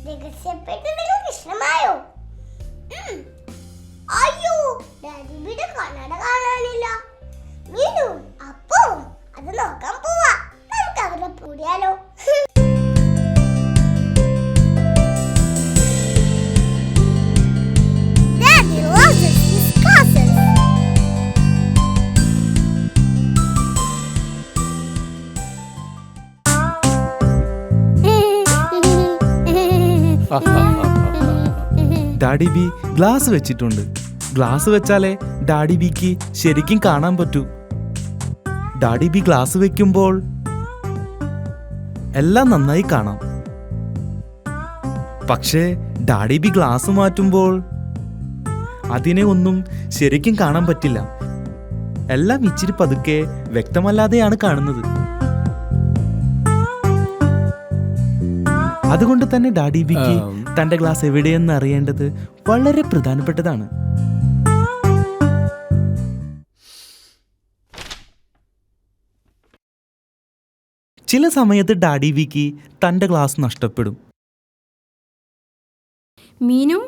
രഹസ്യപ്പെട്ട് നിങ്ങൾക്ക് ഇഷ്ടമായോ? അയ്യോ, ഡാഡിയുടെ കണ്ണട കാണാനില്ല. മീനു അപ്പം അത് നോക്കാൻ പോവാ. നമുക്ക് അവരെ കൂടിയാലോ? Daddy loves his cousins. Daddy B glass വെച്ചിട്ടുണ്ട്. ഗ്ലാസ് വെച്ചാലേ ഡാഡി ബിക്ക് ശരിക്കും കാണാൻ പറ്റൂ. ഡാഡി ബി ഗ്ലാസ് വെക്കുമ്പോൾ എല്ലാം നന്നായി കാണാം. പക്ഷേ ഡാഡി ബി ഗ്ലാസ് മാറ്റുമ്പോൾ അതിനെ ഒന്നും ശരിക്കും കാണാൻ പറ്റില്ല. എല്ലാം ഇച്ചിരി പതുക്കെ വ്യക്തമല്ലാതെയാണ് കാണുന്നത്. അതുകൊണ്ട് തന്നെ ഡാഡി ബിക്ക് തന്റെ ഗ്ലാസ് എവിടെയെന്ന് അറിയേണ്ടത് വളരെ പ്രധാനപ്പെട്ടതാണ്. ചില സമയത്ത് ഡാഡി ബിക്ക് തന്റെ ഗ്ലാസ് നഷ്ടപ്പെടും. മീനു,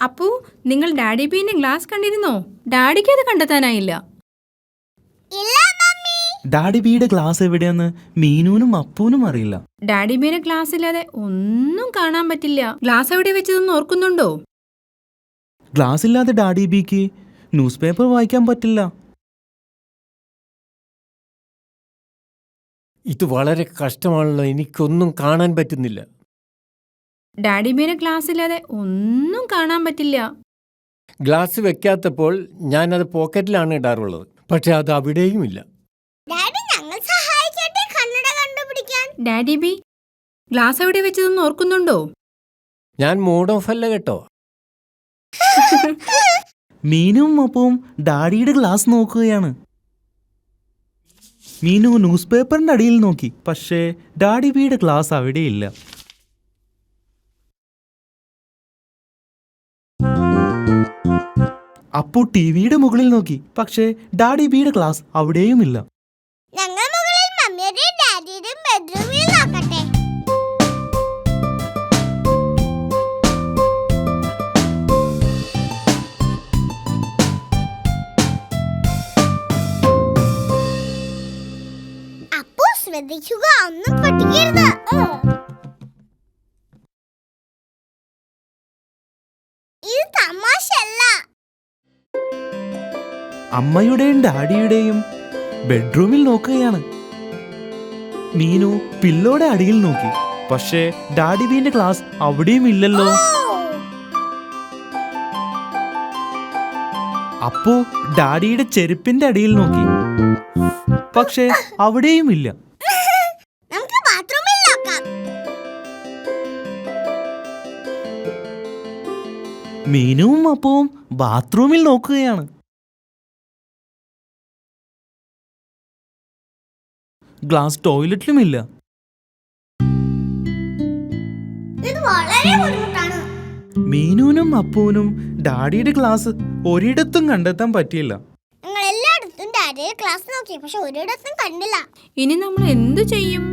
അപ്പു, നിങ്ങൾ ഡാഡി ബീന്റെ ഗ്ലാസ് കണ്ടിരുന്നോ? ഡാഡിക്ക് അത് കണ്ടെത്താനായില്ല. ഡാഡി ബിയുടെ ഗ്ലാസ് എവിടെയെന്ന് മീനുവിനും അപ്പൂനും അറിയില്ല. ഡാഡി ബീന്റെ ഗ്ലാസ് ഇല്ലാതെ ഒന്നും കാണാൻ പറ്റില്ല. ഗ്ലാസ് എവിടെ വെച്ചതെന്ന് ഓർക്കുന്നുണ്ടോ? ഗ്ലാസ് ഇല്ലാതെ ഡാഡി ബിക്ക് ന്യൂസ് പേപ്പർ വായിക്കാൻ പറ്റില്ല. ഇത് വളരെ കഷ്ടമാണല്ലോ, എനിക്കൊന്നും കാണാൻ പറ്റുന്നില്ല. ഡാഡി ബീന്റെ ഗ്ലാസ് ഇല്ലാതെ ഒന്നും കാണാൻ പറ്റില്ല. ഗ്ലാസ് വെക്കാത്തപ്പോൾ ഞാനത് പോക്കറ്റിലാണ് ഇടാറുള്ളത്. പക്ഷെ അത് അവിടെയും ഇല്ല. ഡാഡി ബി, ഗ്ലാസ് എവിടെ വെച്ചതെന്ന് ഓർക്കുന്നുണ്ടോ? ഞാൻ മൂഡ് ഓഫ് അല്ല കേട്ടോ. മീനും അപ്പവും ഡാഡിയുടെ ഗ്ലാസ് നോക്കുകയാണ്. മീനു ന്യൂസ് പേപ്പറിന്റെ അടിയിൽ നോക്കി. പക്ഷേ ഡാഡി ബിയുടെ ഗ്ലാസ് അവിടെയില്ല. അപ്പു ടിവിയുടെ മുകളിൽ നോക്കി. പക്ഷേ ഡാഡി ബിയുടെ ഗ്ലാസ് അവിടെയുമില്ല. ശ്രദ്ധിക്കുക, ഒന്നും പൊട്ടിക്കരുത്. ഇത് തമാശയല്ല. അമ്മയുടെയും ഡാഡിയുടെയും ബെഡ്റൂമിൽ നോക്കുകയാണ്. മീനു പില്ലോടെ അടിയിൽ നോക്കി. പക്ഷേ ഡാഡി ബീന്റെ ഗ്ലാസ് അവിടെയും ഇല്ലല്ലോ. അപ്പോ ഡാഡിയുടെ ചെരുപ്പിന്റെ അടിയിൽ നോക്കി. പക്ഷേ അവിടെയും ഇല്ല. മീനുവും അപ്പവും ബാത്റൂമിൽ നോക്കുകയാണ്. ഗ്ലാസ് ടോയ്ലറ്റിലുമില്ല. മീനുവിനും അപ്പൂനും ഡാഡിയുടെ ഗ്ലാസ് ഒരിടത്തും കണ്ടെത്താൻ പറ്റിയില്ല. ഇനി നമ്മൾ എന്തു ചെയ്യും?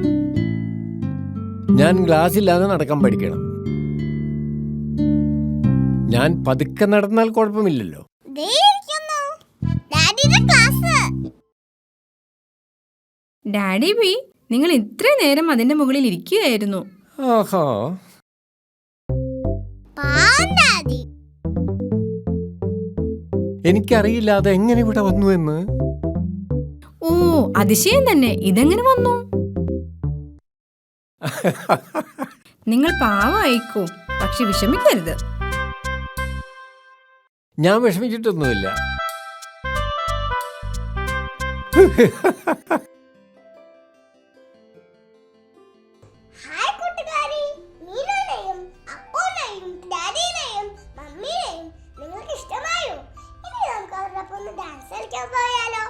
ഞാൻ ഗ്ലാസ് ഇല്ലാതെ നടക്കാൻ പഠിക്കണം. ഞാൻ പതുക്കെ നടന്നാൽ കുഴപ്പമില്ലല്ലോ. ഡാഡി ബി, നിങ്ങൾ ഇത്ര നേരം അതിന്റെ മുകളിൽ ഇരിക്കുകയായിരുന്നു. ആഹാ, എനിക്കറിയില്ല അത് എങ്ങനെ ഇവിടെ വന്നു എന്ന്. ഓ, അതിശയം തന്നെ. ഇതെങ്ങനെ വന്നു? നിങ്ങൾ പാവമായിക്കോ, പക്ഷെ വിഷമിക്കരുത്. ഞാൻ വിഷമിച്ചിട്ടൊന്നുമില്ല. ഹായ് കൂട്ടുകാരി, മീനുവിനെയും അപ്പൂനെയും ഡാഡിയെയും മമ്മിയെയും നിങ്ങൾക്ക് ഇഷ്ടമായോ? ഇനി നമുക്ക് അവരോടൊപ്പം ഒന്ന് ഡാൻസ് കളിക്കാൻ പോയാലോ?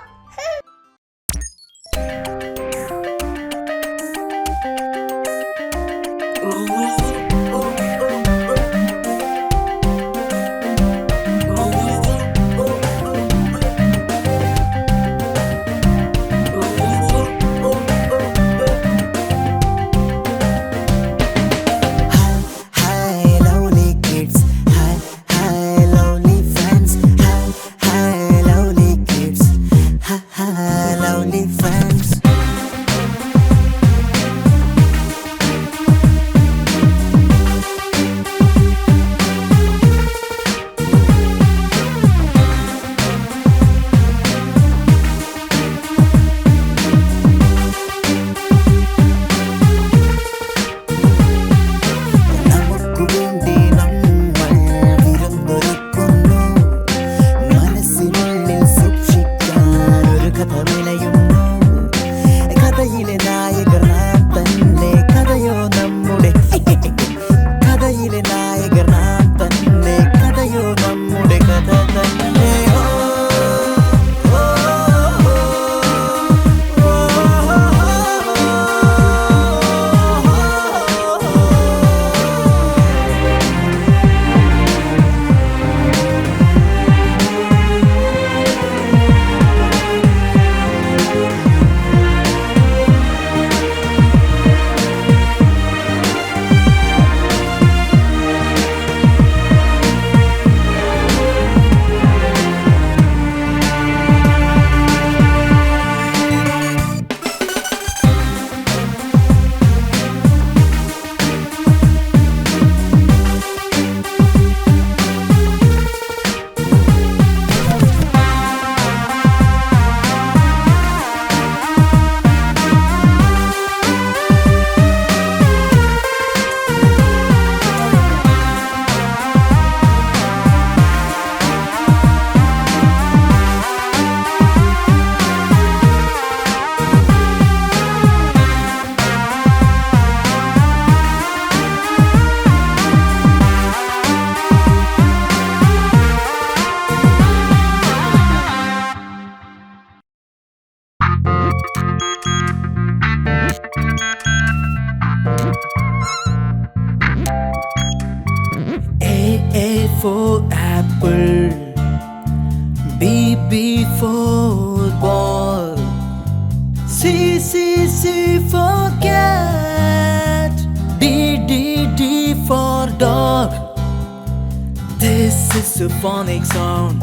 is symphonic sound.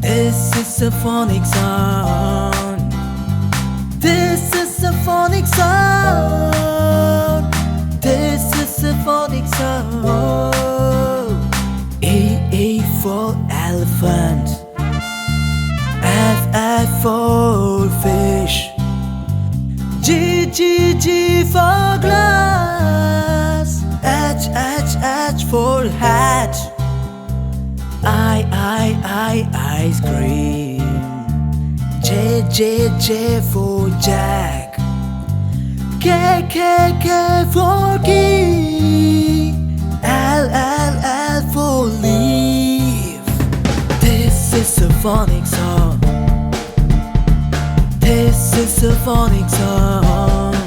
This is symphonic sound. This is symphonic sound. This is symphonic sound. A for elephant. F for fish. G for glass. H for hat. Ice cream. J for jack. K for key. L for leaf. This is symphonic sound. This is symphonic sound.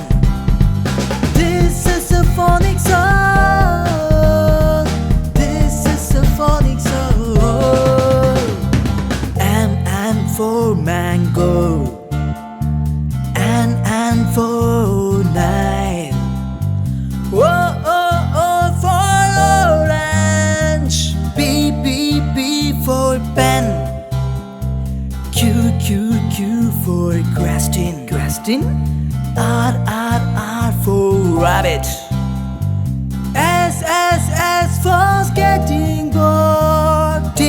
This is symphonic sound. This is symphonic sound. M for mango. N for nine. O for orange. B for pen. Q for question. R for rabbit. S for skating board. T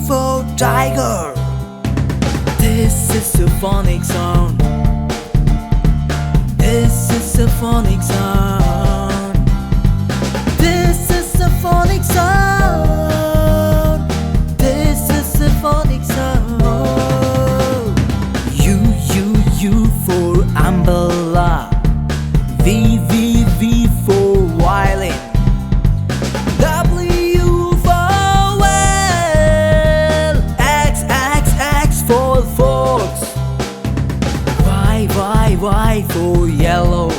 for tiger. This is symphonic sound. This is symphonic sound. This is symphonic sound. This is symphonic sound. U for umbrella. V for violin. W for whale. X for fox. Y for yellow.